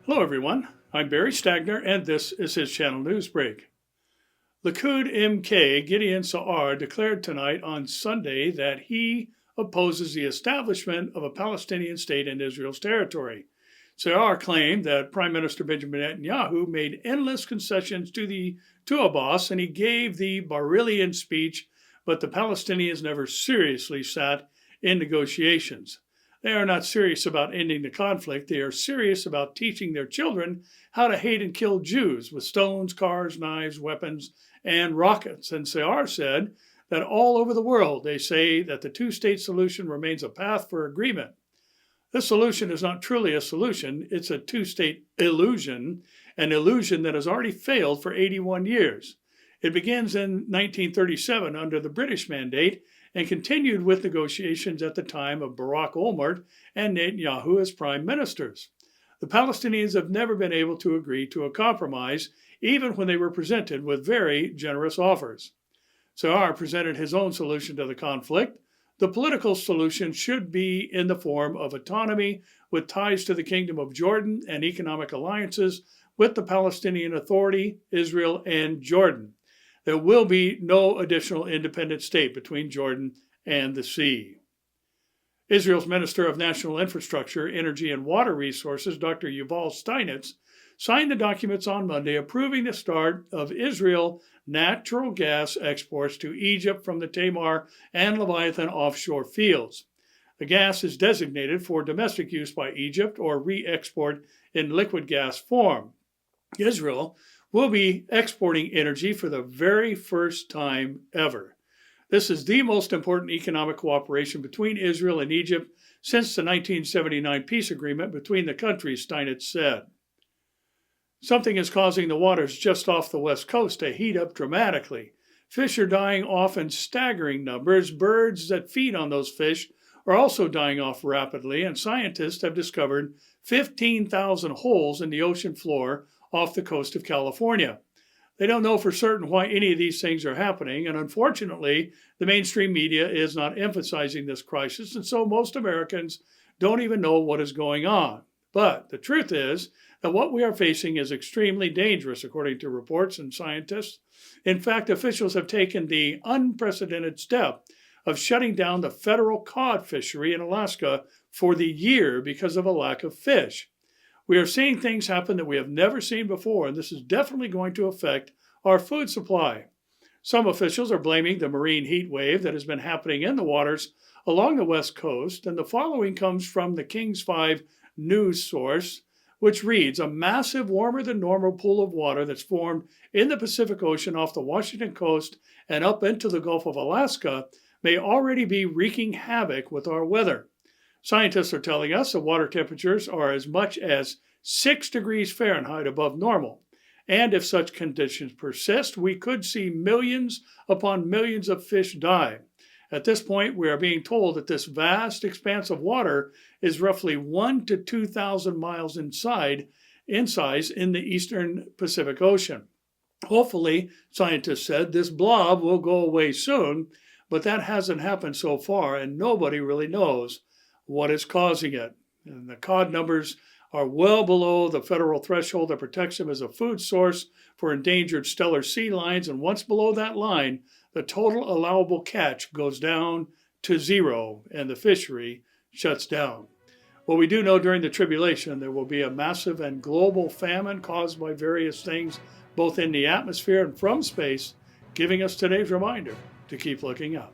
Hello everyone, I'm Barry Stagner and this is his channel Newsbreak. Likud MK Gideon Sa'ar declared tonight on Sunday that he opposes the establishment of a Palestinian state in Israel's territory. Sa'ar claimed that Prime Minister Binyamin Netanyahu made endless concessions to Abbas and he gave the Bar-Ilan speech, but the Palestinians never seriously sat in negotiations. They are not serious about ending the conflict. They are serious about teaching their children how to hate and kill Jews with stones, cars, knives, weapons, and rockets. And Sa'ar said that all over the world they say that the two-state solution remains a path for agreement. This solution is not truly a solution. It's a two-state illusion, an illusion that has already failed for 81 years. It begins in 1937 under the British mandate and continued with negotiations at the time of Barack Obama and Netanyahu as prime ministers. The Palestinians have never been able to agree to a compromise, even when they were presented with very generous offers. Sa'ar presented his own solution to the conflict. The political solution should be in the form of autonomy with ties to the Kingdom of Jordan and economic alliances with the Palestinian Authority, Israel, and Jordan. There will be no additional independent state between Jordan and the sea. Israel's Minister of National Infrastructure, Energy and Water Resources, Dr. Yuval Steinitz, signed the documents on Monday approving the start of Israel natural gas exports to Egypt from the Tamar and Leviathan offshore fields. The gas is designated for domestic use by Egypt or re-export in liquid gas form. Israel will be exporting energy for the very first time ever. This is the most important economic cooperation between Israel and Egypt since the 1979 peace agreement between the countries, Steinitz said. Something is causing the waters just off the west coast to heat up dramatically. Fish are dying off in staggering numbers. Birds that feed on those fish are also dying off rapidly, and scientists have discovered 15,000 holes in the ocean floor off the coast of California. They don't know for certain why any of these things are happening, and unfortunately, the mainstream media is not emphasizing this crisis, and so most Americans don't even know what is going on. But the truth is that what we are facing is extremely dangerous, according to reports and scientists. In fact, officials have taken the unprecedented step of shutting down the federal cod fishery in Alaska for the year because of a lack of fish. We are seeing things happen that we have never seen before, and this is definitely going to affect our food supply. Some officials are blaming the marine heat wave that has been happening in the waters along the west coast, and the following comes from the Kings 5 news source, which reads, a massive warmer than normal pool of water that's formed in the Pacific Ocean off the Washington coast and up into the Gulf of Alaska may already be wreaking havoc with our weather. Scientists are telling us that water temperatures are as much as 6 degrees Fahrenheit above normal. And if such conditions persist, we could see millions upon millions of fish die. At this point, we are being told that this vast expanse of water is roughly 1,000 to 2,000 miles in size in the eastern Pacific Ocean. Hopefully, scientists said, this blob will go away soon, but that hasn't happened so far, and nobody really knows what is causing it. And the cod numbers are well below the federal threshold that protects them as a food source for endangered stellar sea lions, and once below that line, the total allowable catch goes down to zero and the fishery shuts down. Well, we do know during the tribulation there will be a massive and global famine caused by various things, both in the atmosphere and from space, giving us today's reminder to keep looking up.